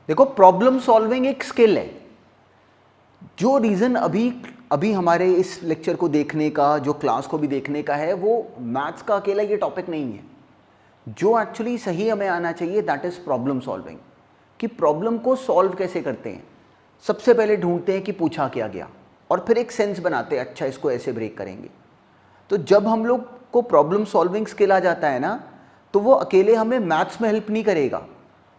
देखो problem solving एक skill है। जो रीज़न अभी अभी हमारे इस लेक्चर को देखने का, जो क्लास को भी देखने का है, वो मैथ्स का अकेला ये टॉपिक नहीं है। जो एक्चुअली सही हमें आना चाहिए दैट इज़ प्रॉब्लम सॉल्विंग, कि प्रॉब्लम को सॉल्व कैसे करते हैं। सबसे पहले ढूंढते हैं कि पूछा क्या गया, और फिर एक सेंस बनाते हैं, अच्छा इसको ऐसे ब्रेक करेंगे। तो जब हम लोग को प्रॉब्लम सॉल्विंग स्किल आ जाता है ना, तो वो अकेले हमें मैथ्स में हेल्प नहीं करेगा,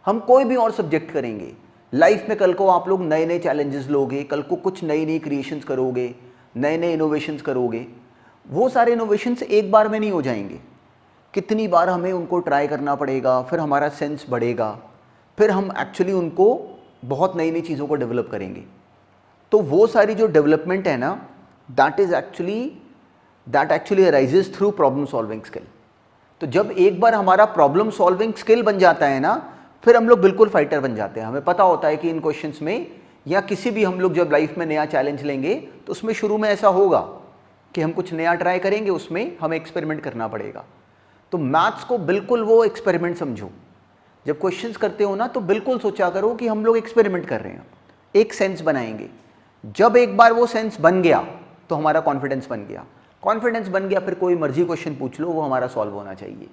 हम कोई भी और सब्जेक्ट करेंगे। लाइफ में कल को आप लोग नए नए चैलेंजेस लोगे, कल को कुछ नई नई क्रिएशंस करोगे, नए नए इनोवेशंस करोगे। वो सारे इनोवेशंस एक बार में नहीं हो जाएंगे, कितनी बार हमें उनको ट्राई करना पड़ेगा, फिर हमारा सेंस बढ़ेगा, फिर हम एक्चुअली उनको बहुत नई नई चीज़ों को डेवलप करेंगे। तो वो सारी जो डेवलपमेंट है ना, that actually arises through problem solving skill. तो जब एक बार हमारा प्रॉब्लम सॉल्विंग स्किल बन जाता है ना, फिर हम लोग बिल्कुल फाइटर बन जाते हैं। हमें पता होता है कि इन क्वेश्चंस में, या किसी भी हम लोग जब लाइफ में नया चैलेंज लेंगे, तो उसमें शुरू में ऐसा होगा कि हम कुछ नया ट्राई करेंगे, उसमें हमें एक्सपेरिमेंट करना पड़ेगा। तो मैथ्स को बिल्कुल वो एक्सपेरिमेंट समझो। जब क्वेश्चंस करते हो ना, तो बिल्कुल सोचा करो कि हम लोग एक्सपेरिमेंट कर रहे हैं, एक सेंस बनाएंगे। जब एक बार वो सेंस बन गया तो हमारा कॉन्फिडेंस बन गया। कॉन्फिडेंस बन गया, फिर कोई मर्जी क्वेश्चन पूछ लो, वो हमारा सॉल्व होना चाहिए।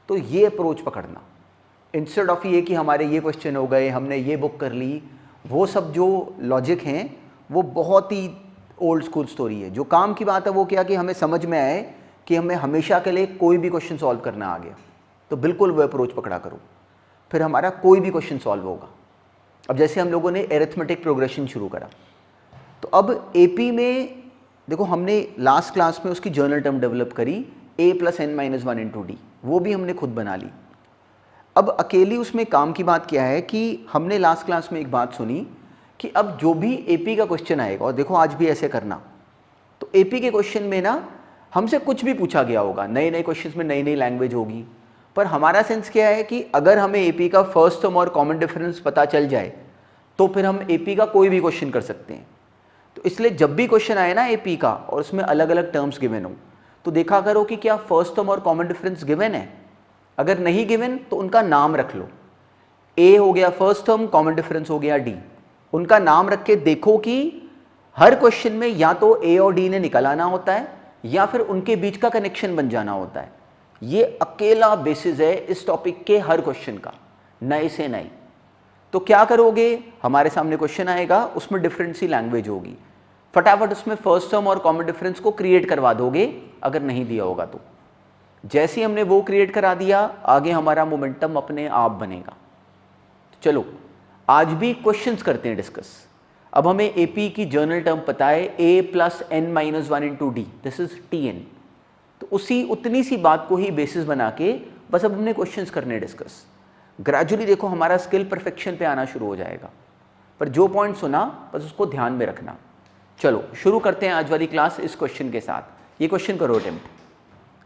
तो ये अप्रोच पकड़ना, इंस्टेड ऑफ ये कि हमारे ये क्वेश्चन हो गए, हमने ये बुक कर ली, वो सब जो लॉजिक हैं वो बहुत ही ओल्ड स्कूल स्टोरी है। जो काम की बात है वो क्या, कि हमें समझ में आए कि हमें हमेशा के लिए कोई भी क्वेश्चन सॉल्व करना आ गया, तो बिल्कुल वो अप्रोच पकड़ा करो, फिर हमारा कोई भी क्वेश्चन सॉल्व होगा। अब जैसे हम लोगों ने एरिथमेटिक प्रोग्रेशन शुरू करा, तो अब एपी में देखो, हमने लास्ट क्लास में उसकी जर्नल टर्म डेवलप करी, a + n-1 × d, वो भी हमने खुद बना ली। अब अकेली उसमें काम की बात क्या है कि हमने लास्ट क्लास में एक बात सुनी कि अब जो भी एपी का क्वेश्चन आएगा, और देखो आज भी ऐसे करना, तो एपी के क्वेश्चन में ना हमसे कुछ भी पूछा गया होगा, नए नए क्वेश्चंस में नई नई लैंग्वेज होगी, पर हमारा सेंस क्या है कि अगर हमें एपी का फर्स्ट टर्म और कॉमन डिफरेंस पता चल जाए, तो फिर हम एपी का कोई भी क्वेश्चन कर सकते हैं। तो इसलिए जब भी क्वेश्चन आए ना एपी का, और उसमें अलग अलग टर्म्स गिवन हो, तो देखा करो कि क्या फर्स्ट टर्म और कॉमन डिफरेंस गिवन है। अगर नहीं गिवन तो उनका नाम रख लो, ए हो गया फर्स्ट टर्म, कॉमन डिफरेंस हो गया डी। उनका नाम रख के देखो कि हर क्वेश्चन में या तो ए और डी ने निकल आना होता है, या फिर उनके बीच का कनेक्शन बन जाना होता है। ये अकेला बेसिस है इस टॉपिक के हर क्वेश्चन का, नए से नए। तो क्या करोगे, हमारे सामने क्वेश्चन आएगा, उसमें डिफरेंट सी लैंग्वेज होगी, फटाफट उसमें फर्स्ट टर्म और कॉमन डिफरेंस को क्रिएट करवा दोगे, अगर नहीं दिया होगा तो। जैसे ही हमने वो क्रिएट करा दिया, आगे हमारा मोमेंटम अपने आप बनेगा। चलो आज भी क्वेश्चंस करते हैं डिस्कस। अब हमें एपी की जर्नल टर्म पता है, a + n-1 × d, this is tn। तो उतनी सी बात को ही बेसिस बना के बस अब हमने क्वेश्चंस करने डिस्कस। ग्रेजुअली देखो हमारा स्किल परफेक्शन पे आना शुरू हो जाएगा, पर जो पॉइंट सुना बस उसको ध्यान में रखना। चलो शुरू करते हैं आज वाली क्लास इस क्वेश्चन के साथ। ये क्वेश्चन करो अटेम्प्ट।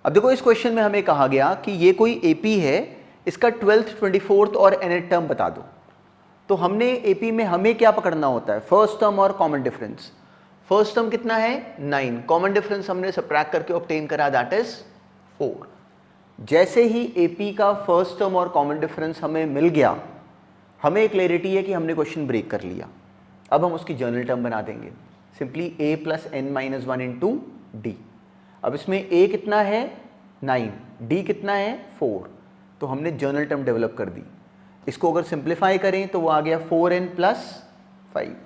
अब देखो इस क्वेश्चन में हमें कहा गया कि ये कोई एपी है, इसका 12th 24th और nth टर्म बता दो। तो हमने एपी में हमें क्या पकड़ना होता है, फर्स्ट टर्म और कॉमन डिफरेंस। फर्स्ट टर्म कितना है 9, कॉमन डिफरेंस हमने सब्ट्रैक्ट करके ऑब्टेन करा, दैट इज 4। जैसे ही एपी का फर्स्ट टर्म और कॉमन डिफरेंस हमें मिल गया, हमें क्लैरिटी है कि हमने क्वेश्चन ब्रेक कर लिया। अब हम उसकी जर्नल टर्म बना देंगे, सिंपली a + n-1 × d। अब इसमें a कितना है 9, d कितना है 4, तो हमने जर्नल टर्म डेवलप कर दी। इसको अगर सिंप्लीफाई करें तो वो आ गया 4n + 5।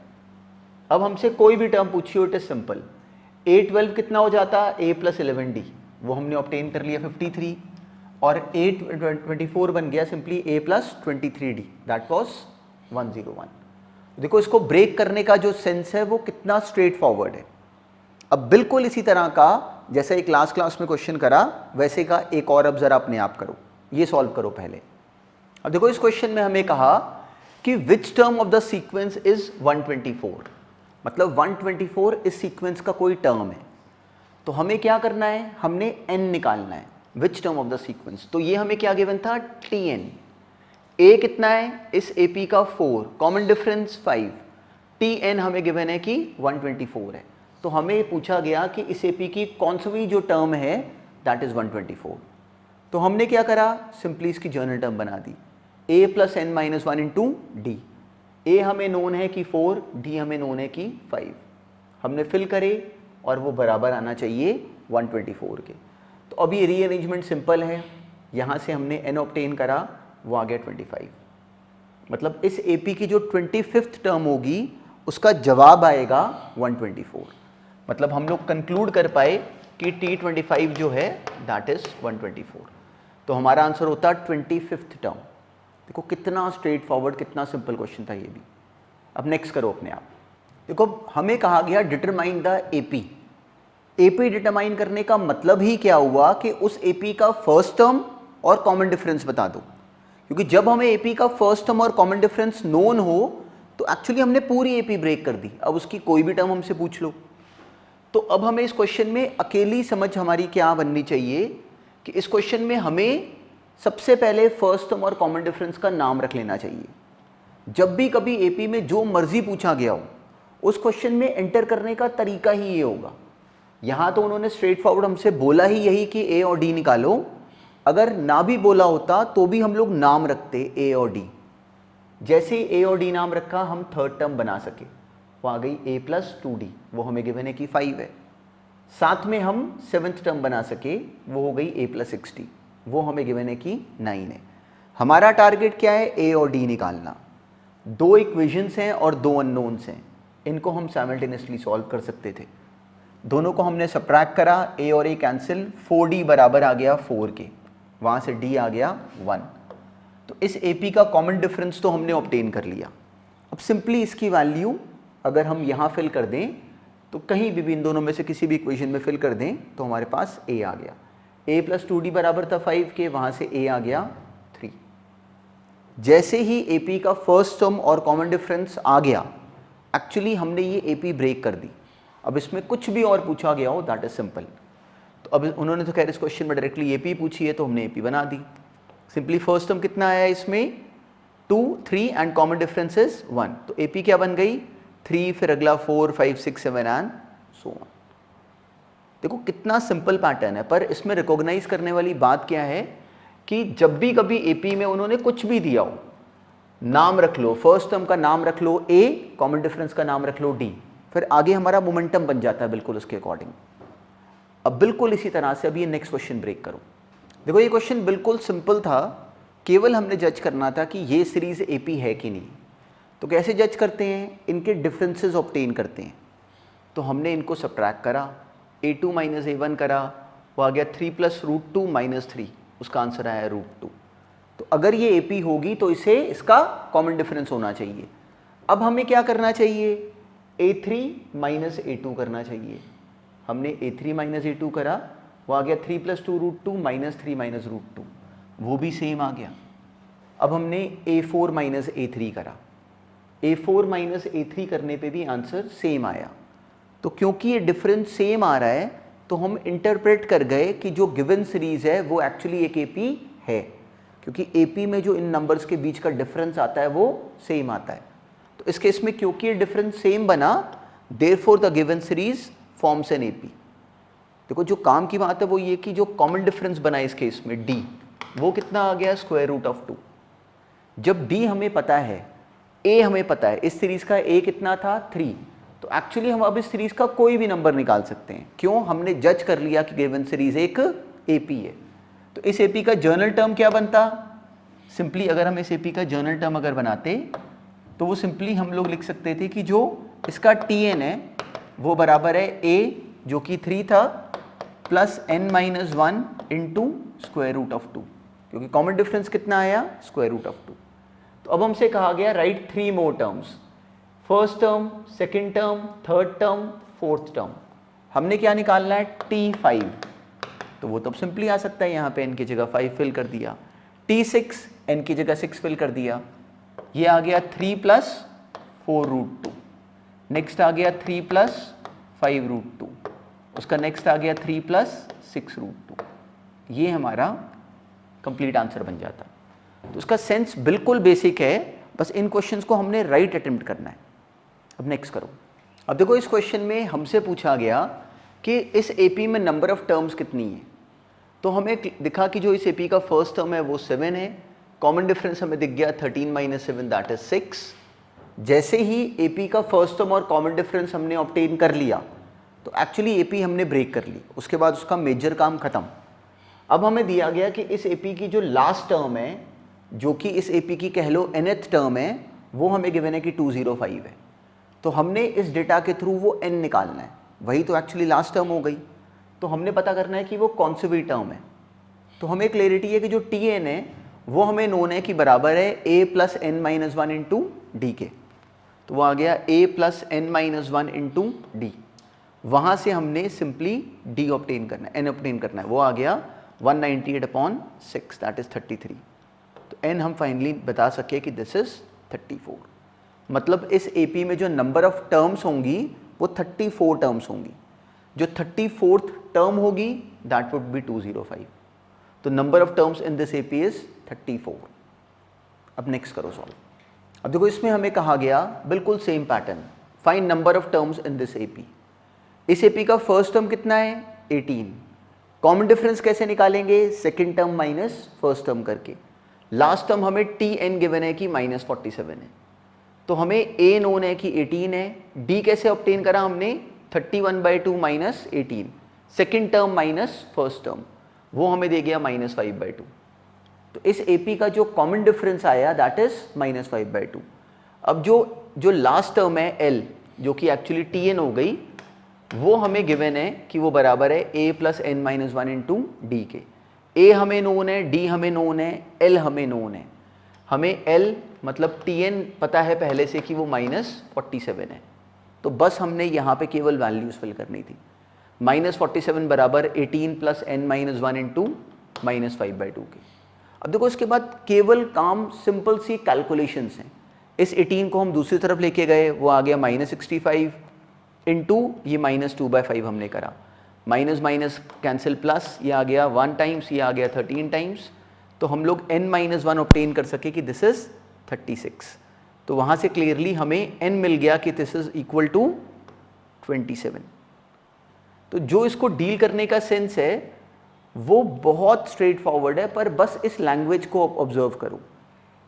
अब हमसे कोई भी टर्म पूछिए, इट इज सिंपल। a12 कितना हो जाता, a + 11d, वो हमने ऑब्टेन कर लिया 53, और a24 बन गया simply a + 23d, that was 101। देखो इसको ब्रेक करने का जो सेंस है वो कितना स्ट्रेट फॉरवर्ड है। अब बिल्कुल इसी तरह का जैसे एक लास्ट क्लास में क्वेश्चन करा, वैसे का एक और अब जरा अपने आप करो, ये सॉल्व करो पहले। अब देखो इस क्वेश्चन में हमें कहा कि which term of the sequence is 124, मतलब 124 इस सीक्वेंस का कोई टर्म है। तो हमें क्या करना है, हमने n निकालना है, which term of the sequence. तो ये हमें क्या गिवन था, tn। a कितना है इस AP का 4, कॉमन डिफरेंस 5, tn हमें गिवन है कि 124 है। तो हमें पूछा गया कि इस AP की कौन सी जो टर्म है, दैट इज 124। तो हमने क्या करा, सिंपली इसकी जर्नल टर्म बना दी, a + n-1 × d। ए हमें नोन है कि 4, डी हमें नोन है कि 5, हमने फिल करे और वो बराबर आना चाहिए 124 के। तो अब ये रीअरेंजमेंट सिंपल है, यहाँ से हमने n ऑब्टेन करा, वो आ गया 25। मतलब इस AP की जो 25th टर्म होगी उसका जवाब आएगा 124। मतलब हम लोग कंक्लूड कर पाए कि T25 जो है दैट इज 124। तो हमारा आंसर होता 25th टर्म। देखो कितना स्ट्रेट फॉरवर्ड, कितना सिंपल क्वेश्चन था ये भी। अब नेक्स्ट करो अपने आप। देखो हमें कहा गया determine the AP। AP determine करने का मतलब ही क्या हुआ कि उस AP का फर्स्ट टर्म और कॉमन डिफरेंस बता दो, क्योंकि जब हमें AP का फर्स्ट टर्म और कॉमन डिफरेंस नोन हो तो एक्चुअली हमने पूरी AP ब्रेक कर दी। अब उसकी कोई भी टर्म हमसे पूछ लो। तो अब हमें इस क्वेश्चन में अकेली समझ हमारी क्या बननी चाहिए कि इस क्वेश्चन में हमें सबसे पहले फर्स्ट टर्म और कॉमन डिफरेंस का नाम रख लेना चाहिए। जब भी कभी AP में जो मर्जी पूछा गया हो उस क्वेश्चन में एंटर करने का तरीका ही ये होगा। यहाँ तो उन्होंने स्ट्रेट फॉरवर्ड हमसे बोला ही यही कि A और D निकालो, अगर ना भी बोला होता तो भी हम लोग नाम रखते A और D। जैसे ही A और D नाम रखा हम थर्ड टर्म बना सके, वो आ गई A + 2D, वो हमें गिवन है कि 5 है। साथ में हम सेवन्थ टर्म बना सके, वो हो गई A + 6D, वो हमें गिवन है कि 9 है। हमारा टारगेट क्या है? A और D निकालना। दो इक्वेशंस हैं और दो अननोन्स हैं, इनको हम साइमल्टेनियसली सॉल्व कर सकते थे। दोनों को हमने सब्ट्रैक्ट करा, A और A कैंसिल, 4D बराबर आ गया 4 के, वहाँ से D आ गया 1। तो इस AP का कॉमन डिफरेंस तो हमने ऑब्टेन कर लिया। अब सिंपली इसकी वैल्यू अगर हम यहाँ फिल कर दें तो कहीं भी इन दोनों में से किसी भी इक्वेशन में फिल कर दें तो हमारे पास A आ गया। A + 2D बराबर था 5 के, वहाँ से A आ गया 3। जैसे ही AP का फर्स्ट टर्म और कॉमन डिफरेंस आ गया, एक्चुअली हमने ये AP ब्रेक कर दी। अब इसमें कुछ भी और पूछा गया हो दैट इज सिंपल। तो अब उन्होंने तो खैर इस क्वेश्चन में डायरेक्टली AP पूछी है तो हमने AP बना दी। सिंपली फर्स्ट टर्म कितना आया इसमें? 2, 3 एंड कॉमन डिफरेंस इज 1। तो AP क्या बन गई? 3, फिर अगला 4, 5, 6, 7 एंड सो ऑन। देखो कितना सिंपल पैटर्न है, पर इसमें रिकॉग्नाइज करने वाली बात क्या है कि जब भी कभी AP में उन्होंने कुछ भी दिया हो, नाम रख लो, फर्स्ट टर्म का नाम रख लो A, कॉमन डिफरेंस का नाम रख लो D, फिर आगे हमारा मोमेंटम बन जाता है बिल्कुल उसके अकॉर्डिंग। अब बिल्कुल इसी तरह से अब ये नेक्स्ट क्वेश्चन ब्रेक करो। देखो ये क्वेश्चन बिल्कुल सिंपल था, केवल हमने जज करना था कि ये सीरीज AP है कि नहीं। तो कैसे जज करते हैं? इनके डिफरेंसेस ऑब्टेन करते हैं। तो हमने इनको सब्ट्रैक्ट करा, A2 - A1 करा, वो आ गया 3 + √2 - 3, उसका आंसर आया √2। तो अगर ये AP होगी तो इसे इसका कॉमन डिफरेंस होना चाहिए। अब हमें क्या करना चाहिए? A3 - A2 करना चाहिए। हमने A3 - A2 करा, वो आ गया 3 + 2 √2 - 3 - √2, वो भी सेम आ गया। अब हमने A4 - A3 करा, A4 - A3 करने पे भी आंसर सेम आया। तो क्योंकि ये डिफरेंस सेम आ रहा है तो हम इंटरप्रेट कर गए कि जो गिवन सीरीज है वो एक्चुअली एक AP है, क्योंकि AP में जो इन नंबर्स के बीच का डिफरेंस आता है वो सेम आता है। तो इस केस में क्योंकि ये डिफरेंस सेम बना, therefore the given series forms an AP। देखो जो काम की बात है वो ये कि जो कॉमन डिफरेंस बना इस केस में D, वो कितना आ गया? √2। जब D हमें पता है, A हमें पता है, इस सीरीज का A कितना था? 3, तो एक्चुअली हम अब इस सीरीज का कोई भी नंबर निकाल सकते हैं। क्यों? हमने जज कर लिया कि गिवन सीरीज एक AP है। तो इस AP का जर्नल टर्म क्या बनता? सिंपली अगर हम इस AP का जर्नल टर्म अगर बनाते तो वो सिंपली हम लोग लिख सकते थे कि जो इसका TN है वो बराबर है A जो कि 3 था प्लस n - 1 इंटू √2, क्योंकि कॉमन डिफरेंस कितना आया? √2। तो अब हमसे कहा गया राइट 3 मोर terms, first term, second term, third term, fourth term. हमने क्या निकालना है? T5। तो वो तो सिंपली आ सकता है, यहाँ पे n की जगह 5 फिल कर दिया। T6, n की जगह 6 फिल कर दिया। ये आ गया 3 + 4 √2। नेक्स्ट आ गया 3 + 5 √2। उसका नेक्स्ट आ गया 3 + 6 √2। ये हमारा कंप्लीट आंसर बन जाता। तो उसका सेंस बिल्कुल बेसिक है, बस इन क्वेश्चंस को हमने राइट अटेम्प्ट करना है। अब नेक्स्ट करो। अब देखो इस क्वेश्चन में हमसे पूछा गया कि इस AP में नंबर ऑफ टर्म्स कितनी है। तो हमें दिखा कि जो इस AP का फर्स्ट टर्म है वो 7 है, कॉमन डिफरेंस हमें दिख गया 13 - 7 दैट इज 6, जैसे ही एपी का फर्स्ट टर्म और कॉमन डिफरेंस हमने ऑब्टेन कर लिया तो एक्चुअली एपी हमने ब्रेक कर ली, उसके बाद उसका मेजर काम खत्म। अब हमें दिया गया कि इस एपी की जो लास्ट टर्म है, जो कि इस एपी की कह लो nth टर्म है, वो हमें गिवन है कि 205 है। तो हमने इस डेटा के थ्रू वो n निकालना है, वही तो एक्चुअली लास्ट टर्म हो गई। तो हमने पता करना है कि वो कौन सी भी टर्म है। तो हमें क्लैरिटी है कि जो Tn है वो हमें नोन है कि बराबर है a plus n minus one into D के। तो वो आ गया a plus n minus one into d. वहाँ से हमने सिंपली d ऑब्टेन करना है, n ऑब्टेन करना है, वो आ गया 198/6 दैट इज 33। तो n हम फाइनली बता सके कि दिस इज 34। मतलब इस AP में जो नंबर ऑफ टर्म्स होंगी वो 34 टर्म्स होंगी। जो 34th टर्म होगी दैट वुड बी 205। तो number of terms in this AP is 34। अब नेक्स्ट करो सॉल्व। अब देखो इसमें हमें कहा गया बिल्कुल same pattern, find number of terms in this AP। इस AP का फर्स्ट टर्म कितना है 18। कॉमन डिफरेंस कैसे निकालेंगे, second term minus first term करके। लास्ट टर्म हमें Tn गिवन है कि -47 है। तो हमें A नोन है कि 18 है। D कैसे ऑब्टेन करा हमने, 31/2 minus 18, second term minus first term, वो हमें दे गया -5/2। तो इस AP का जो कॉमन डिफरेंस आया दैट इज -5/2। अब जो लास्ट टर्म है L, जो कि एक्चुअली Tn हो गई, वो हमें गिवन है कि वो बराबर है a plus n minus one into D के। a हमें नोन है, d हमें नोन है, l हमें नोन है। हमें l मतलब Tn पता है पहले से कि वो -47 है। तो बस हमने यहाँ पे केवल वैल्यूज फिल करनी थी। -47 बराबर 18 plus n minus one into -5/2 के। अब देखो इसके बाद केवल काम सिंपल सी कैलकुलेशंस हैं। इस 18 को हम दूसरी तरफ लेके गए, वो आ गया -65 इंटू ये -2/5 हमने करा, माइनस माइनस कैंसिल प्लस, ये आ गया 1 टाइम्स, ये आ गया 13 टाइम्स। तो हम लोग n-1 ऑब्टेन कर सके कि दिस इज 36। तो वहाँ से क्लियरली हमें n मिल गया कि दिस इज इक्वल टू 27। तो जो इसको डील करने का सेंस है वो बहुत स्ट्रेट फॉरवर्ड है, पर बस इस लैंग्वेज को ऑब्जर्व करो।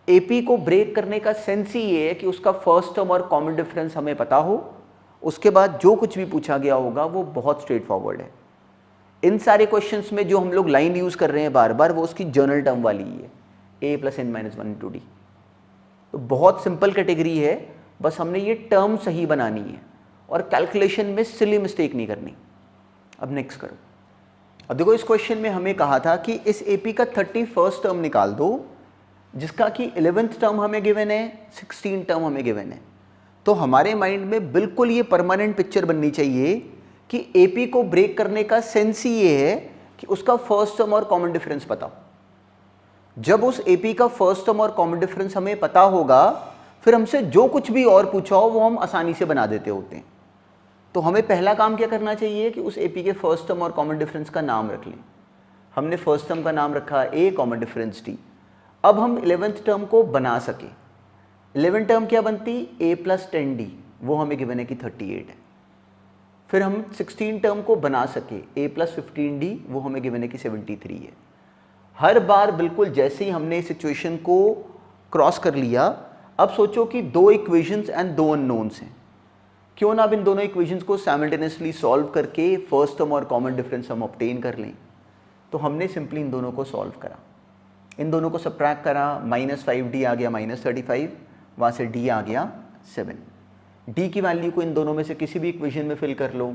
AP को ब्रेक करने का सेंस ही ये है कि उसका फर्स्ट टर्म और कॉमन डिफरेंस हमें पता हो, उसके बाद जो कुछ भी पूछा गया होगा वो बहुत स्ट्रेट फॉरवर्ड है। इन सारे क्वेश्चंस में जो हम लोग लाइन यूज कर रहे हैं बार बार, वो उसकी जर्नल टर्म वाली ही है, a plus n minus one into D. तो बहुत सिंपल कैटेगरी है, बस हमने ये टर्म सही बनानी है और कैलकुलेशन में सिली मिस्टेक नहीं करनी। अब नेक्स्ट करो। अब देखो इस क्वेश्चन में हमें कहा था कि इस AP का 31st टर्म निकाल दो, जिसका कि 11th टर्म हमें गिवन है, 16 टर्म हमें गिवन है। तो हमारे माइंड में बिल्कुल ये परमानेंट पिक्चर बननी चाहिए कि AP को ब्रेक करने का सेंस ही ये है कि उसका फर्स्ट टर्म और कॉमन डिफरेंस पता। जब उस AP का फर्स्ट टर्म और कॉमन डिफरेंस हमें पता होगा, फिर हमसे जो कुछ भी और पूछा हो वो हम आसानी से बना देते होते हैं। तो हमें पहला काम क्या करना चाहिए कि उस AP के फर्स्ट टर्म और कॉमन डिफरेंस का नाम रख लें। हमने फर्स्ट टर्म का नाम रखा A, कॉमन डिफरेंस D। अब हम 11th टर्म को बना सके। 11 टर्म क्या बनती, a प्लस 10d, वो हमें गिवन है कि 38 है। फिर हम 16 टर्म को बना सके, a प्लस 15d, वो हमें गिवन है कि 73 है। हर बार बिल्कुल जैसे ही हमने सिचुएशन को क्रॉस कर लिया, अब सोचो कि दो इक्वेशंस एंड दो अननोन्स हैं। क्यों ना अब इन दोनों इक्वेशंस को साइमल्टेनियसली सॉल्व करके फर्स्ट टर्म और कॉमन डिफरेंस हम ऑब्टेन कर लें। तो हमने सिंपली इन दोनों को सॉल्व करा, इन दोनों को सब्ट्रैक्ट करा, -5d आ गया -35, वहाँ से d आ गया 7। d की वैल्यू को इन दोनों में से किसी भी इक्वेशन में फिल कर लो।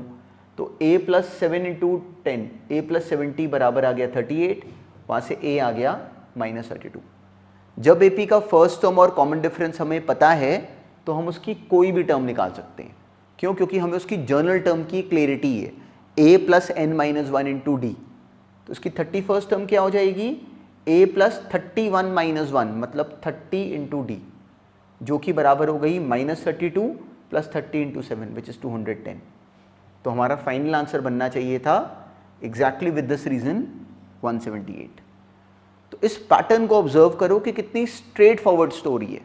तो a plus 7 into 10, a plus 70 बराबर आ गया 38, वहाँ से a आ गया -32। जब AP का फर्स्ट टर्म और कॉमन डिफरेंस हमें पता है तो हम उसकी कोई भी टर्म निकाल सकते हैं। क्यों? क्योंकि हमें उसकी जर्नल टर्म की क्लैरिटी है, a plus n minus one into D. तो उसकी 31st टर्म क्या हो जाएगी, a प्लस 31 माइनस वन, मतलब 30 इंटू डी, जो कि बराबर हो गई -32 प्लस 30 इंटू 7 विच इज़ 210। तो हमारा फाइनल आंसर बनना चाहिए था एग्जैक्टली विद दिस रीजन 178। तो इस पैटर्न को ऑब्जर्व करो कि कितनी स्ट्रेट फॉरवर्ड स्टोरी है।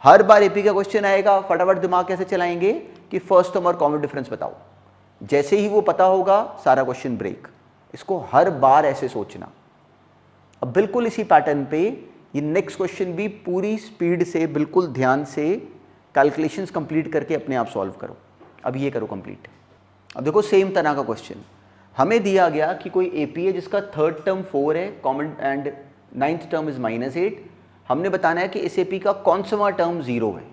हर बार AP का क्वेश्चन आएगा, फटाफट दिमाग कैसे चलाएंगे कि फर्स्ट टर्म और कॉमन डिफरेंस बताओ। जैसे ही वो पता होगा सारा क्वेश्चन ब्रेक। इसको हर बार ऐसे सोचना। अब बिल्कुल इसी पैटर्न पे ये नेक्स्ट क्वेश्चन भी पूरी स्पीड से, बिल्कुल ध्यान से कैलकुलेशंस कंप्लीट करके अपने आप सॉल्व करो। अब ये करो कंप्लीट। अब देखो सेम तरह का क्वेश्चन हमें दिया गया कि कोई एपी है जिसका थर्ड टर्म 4 है common and ninth term is -8। हमने बताना है कि इस एपी का कौन सा टर्म 0 है।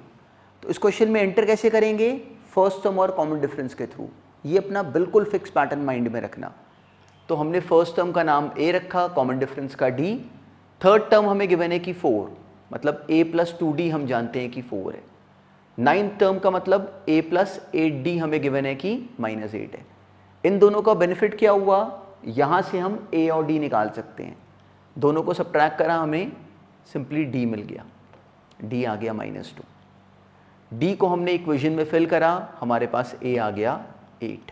तो इस क्वेश्चन में एंटर कैसे करेंगे? फर्स्ट टर्म और कॉमन डिफरेंस के थ्रू। ये अपना बिल्कुल फिक्स पैटर्न माइंड में रखना। तो हमने फर्स्ट टर्म का नाम ए रखा, कॉमन डिफरेंस का डी। थर्ड टर्म हमें गिवन है कि 4, मतलब a + 2d हम जानते हैं कि 4 है। नाइन्थ टर्म का मतलब a + 8d हमें गिवन है कि -8 है। इन दोनों का बेनिफिट क्या हुआ? यहाँ से हम a और d निकाल सकते हैं। दोनों को सब्ट्रैक्ट करा, हमें सिंपली d मिल गया। d आ गया -2। d को हमने इक्वेशन में फिल करा, हमारे पास a आ गया 8।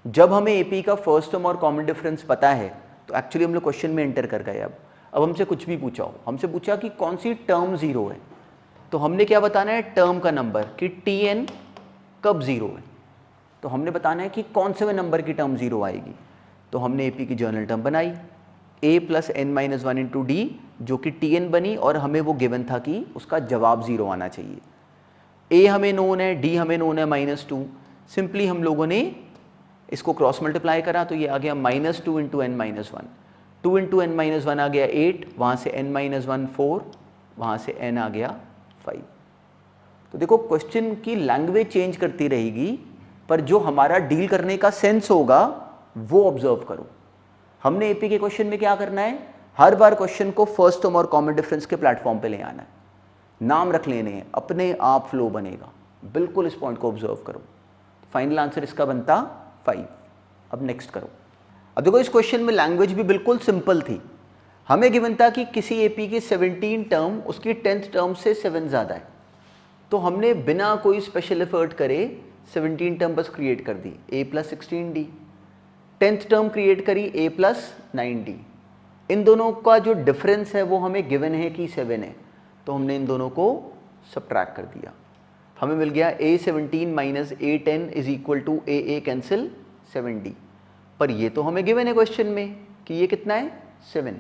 जब हमें AP का फर्स्ट टर्म और कॉमन डिफरेंस पता है तो एक्चुअली हम लोग क्वेश्चन में एंटर कर गए। अब हमसे कुछ भी पूछा हो, हमसे पूछा कि कौन सी टर्म 0 है, तो हमने क्या बताना है? टर्म का नंबर, कि Tn कब 0 है। तो हमने बताना है कि कौन से नंबर की टर्म 0 आएगी। तो हमने AP की जर्नल टर्म बनाई a + n-1 × d, जो कि Tn बनी और हमें वो गिवन था कि उसका जवाब 0 आना चाहिए। a हमें नोन है, d हमें नोन है -2। सिंपली हम लोगों ने इसको क्रॉस मल्टीप्लाई करा तो ये आ गया -2 × n-1। 2 × n-1 आ गया 8, वहाँ से n-1 4, वहाँ से n आ गया 5। तो देखो क्वेश्चन की लैंग्वेज चेंज करती रहेगी, पर जो हमारा डील करने का सेंस होगा वो ऑब्जर्व करो। हमने एपी के क्वेश्चन में क्या करना है? हर बार क्वेश्चन को फर्स्ट टर्म और कॉमन डिफरेंस के प्लेटफॉर्म पे ले आना है, नाम रख लेने हैं, अपने आप फ्लो बनेगा। बिल्कुल इस पॉइंट को ऑब्जर्व करो। फाइनल आंसर इसका बनता 5। अब नेक्स्ट करो। अब देखो इस क्वेश्चन में लैंग्वेज भी बिल्कुल सिंपल थी। हमें गिवन था कि किसी एपी की 17 टर्म उसकी 10th टर्म से 7 ज़्यादा है। तो हमने बिना कोई स्पेशल एफर्ट करे 17 टर्म बस क्रिएट कर दी, a + 16d। 10th term create करी a + 9d। इन दोनों का जो डिफरेंस है वो हमें गिवन है कि 7 है, तो हमने इन दोनों को सब्ट्रैक्ट कर दिया। हमें मिल गया a17 - a10 = a cancel 7d। पर ये तो हमें गिवन है क्वेश्चन में कि ये कितना है? 7।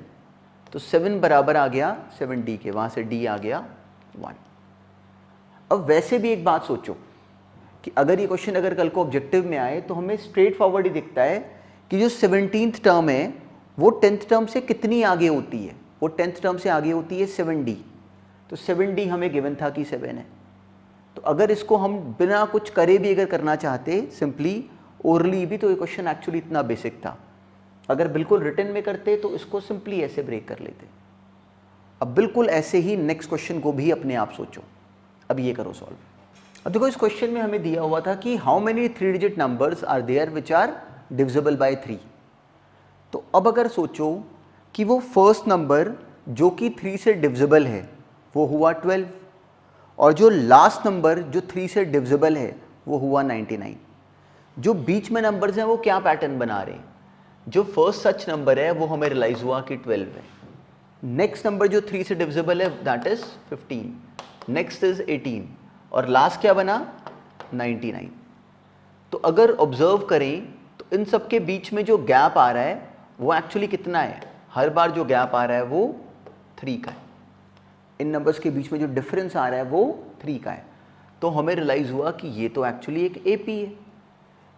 तो 7 बराबर आ गया 7d के, वहाँ से d आ गया 1। अब वैसे भी एक बात सोचो कि अगर ये क्वेश्चन अगर कल को ऑब्जेक्टिव में आए तो हमें स्ट्रेट फॉरवर्ड ही दिखता है कि जो 17th टर्म है वो 10th टर्म से कितनी आगे होती है? वो 10th टर्म से आगे होती है 7d। तो 7d हमें गिवन था कि 7 है। तो अगर इसको हम बिना कुछ करे भी अगर करना चाहते, सिंपली ओरली भी, तो ये क्वेश्चन एक्चुअली इतना बेसिक था। अगर बिल्कुल रिटन में करते तो इसको सिंपली ऐसे ब्रेक कर लेते। अब बिल्कुल ऐसे ही नेक्स्ट क्वेश्चन को भी अपने आप सोचो। अब ये करो सॉल्व। अब देखो इस क्वेश्चन में हमें दिया हुआ था कि how many 3 digit numbers are there which are divisible by 3। तो अब अगर सोचो कि वो फर्स्ट नंबर जो कि 3 से डिविजिबल है वो हुआ 12, और जो लास्ट नंबर जो 3 से डिविजिबल है वो हुआ 99। जो बीच में नंबर्स हैं वो क्या पैटर्न बना रहे हैं? जो फर्स्ट सच नंबर है वो हमें रियलाइज हुआ कि 12 है। नेक्स्ट नंबर जो 3 से डिविजिबल है दैट इज 15, नेक्स्ट इज 18, और लास्ट क्या बना? 99। तो अगर ऑब्जर्व करें तो इन सब के बीच में जो गैप आ रहा है वो एक्चुअली कितना है? हर बार जो गैप आ रहा है वो 3 का है। इन नंबर्स के बीच में जो डिफरेंस आ रहा है वो 3 का है। तो हमें रियलाइज हुआ कि ये तो एक्चुअली एक एपी है।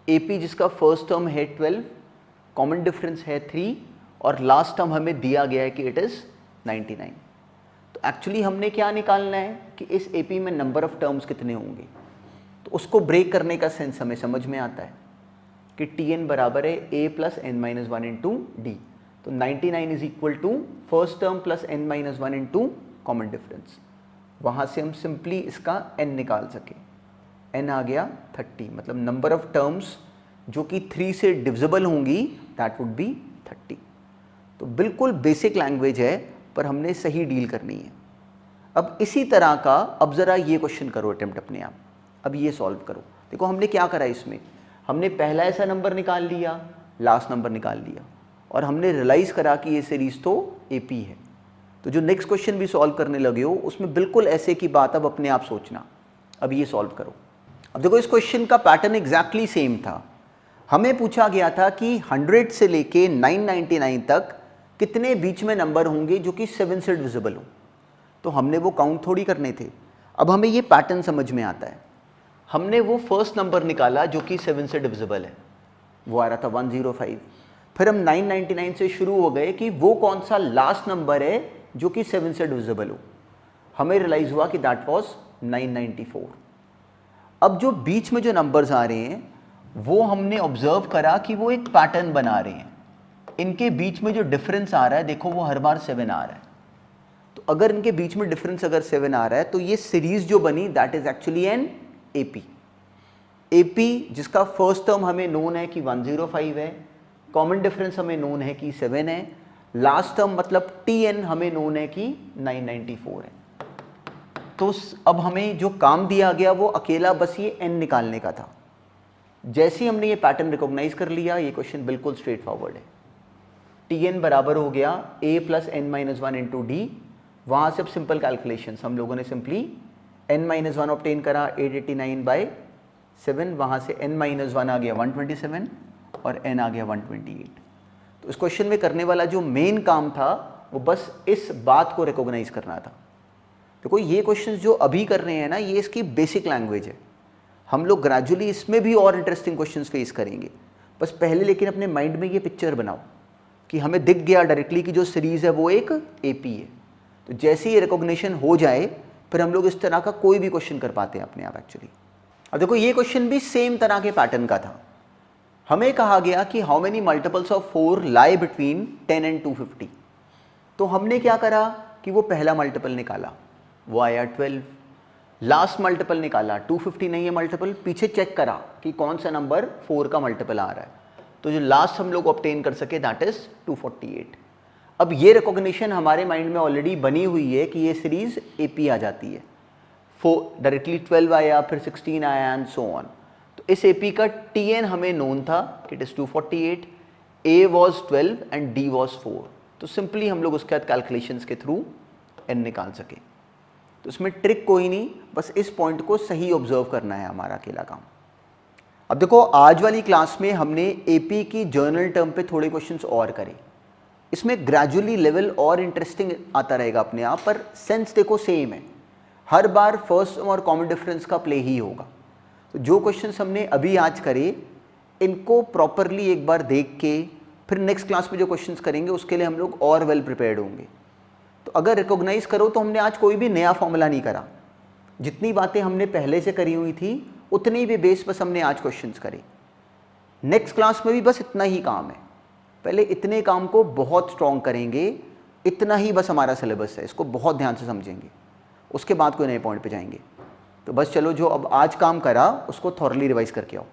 एपी जिसका फर्स्ट टर्म है 12, कॉमन डिफरेंस है 3, और लास्ट टर्म हमें दिया गया है कि इट इज़ 99। तो एक्चुअली हमने क्या निकालना है कि इस एपी में नंबर ऑफ टर्म्स कितने होंगे। तो उसको ब्रेक करने का सेंस हमें समझ में आता है कि Tn बराबर है a + n-1 × d। तो 99 = first term + n-1 × common difference. वहाँ से हम सिंपली इसका n निकाल सके। n आ गया 30, मतलब नंबर ऑफ टर्म्स जो कि 3 से डिविजिबल होंगी दैट वुड बी 30। तो बिल्कुल बेसिक लैंग्वेज है, पर हमने सही डील करनी है। अब इसी तरह का अब ज़रा ये क्वेश्चन करो अटेम्प्ट अपने आप। अब ये सॉल्व करो। देखो हमने क्या करा इसमें, हमने पहला ऐसा नंबर निकाल लिया, लास्ट नंबर निकाल लिया, और हमने रियलाइज़ करा कि ये सीरीज़ तो एपी है। तो जो नेक्स्ट क्वेश्चन भी सॉल्व करने लगे हो उसमें बिल्कुल ऐसे की बात अब अपने आप सोचना। अब ये सॉल्व करो। अब देखो इस क्वेश्चन का पैटर्न एग्जैक्टली सेम था। हमें पूछा गया था कि 100 से लेके 999 तक कितने बीच में नंबर होंगे जो कि 7 से डिविजिबल हो। तो हमने वो काउंट थोड़ी करने थे। अब हमें ये पैटर्न समझ में आता है। हमने वो फर्स्ट नंबर निकाला जो कि 7 से डिविजिबल है, वो आ रहा था 105। फिर हम 999 से शुरू हो गए कि वो कौन सा लास्ट नंबर है जो कि 7 से डिविजिबल हो। हमें रियलाइज़ हुआ कि दैट वाज 994। अब जो बीच में जो नंबर्स आ रहे हैं वो हमने ऑब्जर्व करा कि वो एक पैटर्न बना रहे हैं। इनके बीच में जो डिफरेंस आ रहा है, देखो वो हर बार 7 आ रहा है। तो अगर इनके बीच में डिफरेंस अगर 7 आ रहा है तो ये सीरीज जो बनी that is actually an AP. AP जिसका फर्स्ट टर्म हमें नोन है कि 105 है, कॉमन डिफरेंस हमें नोन है कि 7 है, लास्ट टर्म मतलब टीएन हमें नोन है कि 994 है। तो अब हमें जो काम दिया गया वो अकेला बस ये एन निकालने का था। जैसे ही हमने ये पैटर्न रिकॉग्नाइज कर लिया, ये क्वेश्चन बिल्कुल स्ट्रेट फॉरवर्ड है। टीएन बराबर हो गया a plus n minus one into d. वहाँ से अब सिंपल कैलकुलेशन हम लोगों ने simply n minus one obtain करा 889/7, वहाँ से n माइनस वन आ गया 127 और n आ गया 128। तो इस क्वेश्चन में करने वाला जो मेन काम था वो बस इस बात को रिकॉग्नाइज करना था। देखो ये क्वेश्चन जो अभी कर रहे हैं ना, ये इसकी बेसिक लैंग्वेज है। हम लोग ग्रेजुअली इसमें भी और इंटरेस्टिंग क्वेश्चंस फेस करेंगे। बस पहले लेकिन अपने माइंड में ये पिक्चर बनाओ कि हमें दिख गया डायरेक्टली कि जो सीरीज़ है वो एक एपी है। तो जैसे ही रिकॉग्निशन हो जाए फिर हम लोग इस तरह का कोई भी क्वेश्चन कर पाते हैं अपने आप एक्चुअली। अब देखो ये क्वेश्चन भी सेम तरह के पैटर्न का था। हमें कहा गया कि how many multiples of 4 lie between 10 and 250। तो हमने क्या करा कि वो पहला मल्टीपल निकाला, वो आया 12। लास्ट मल्टीपल निकाला, 250 नहीं है मल्टीपल, पीछे चेक करा कि कौन सा नंबर 4 का मल्टीपल आ रहा है। तो जो लास्ट हम लोग ऑब्टेन कर सके दैट इज 248। अब ये रिकॉग्निशन हमारे माइंड में ऑलरेडी बनी हुई है कि ये सीरीज एपी आ जाती है। डायरेक्टली 12 आया, फिर 16 आया एंड सो ऑन। तो इस एपी का टीएन हमें नोन था कि it is 248, A was 12 and D was 4। तो सिंपली हम लोग उसके बाद कैलकुलेशंस के थ्रू एन निकाल सके। तो इसमें ट्रिक कोई नहीं, बस इस पॉइंट को सही ऑब्जर्व करना है हमारा अकेला काम। अब देखो आज वाली क्लास में हमने एपी की जर्नल टर्म पे थोड़े क्वेश्चंस और करे। इसमें ग्रेजुअली लेवल और इंटरेस्टिंग आता रहेगा अपने आप, पर सेंस देखो सेम है। हर बार फर्स्ट और कॉमन डिफरेंस का प्ले ही होगा। तो जो क्वेश्चंस हमने अभी आज करे इनको प्रॉपरली एक बार देख के फिर नेक्स्ट क्लास में जो क्वेश्चंस करेंगे उसके लिए हम लोग और वेल प्रिपेयर्ड होंगे। तो अगर रिकॉग्नाइज करो तो हमने आज कोई भी नया फॉर्मूला नहीं करा, जितनी बातें हमने पहले से करी हुई थी उतनी भी बेस बस हमने आज क्वेश्चंस करे। नेक्स्ट क्लास में भी बस इतना ही काम है, पहले इतने काम को बहुत स्ट्रॉन्ग करेंगे, इतना ही बस हमारा सिलेबस है, इसको बहुत ध्यान से समझेंगे, उसके बाद कोई नए पॉइंट पे जाएंगे। तो बस चलो जो अब आज काम करा उसको थॉरली रिवाइज करके आओ।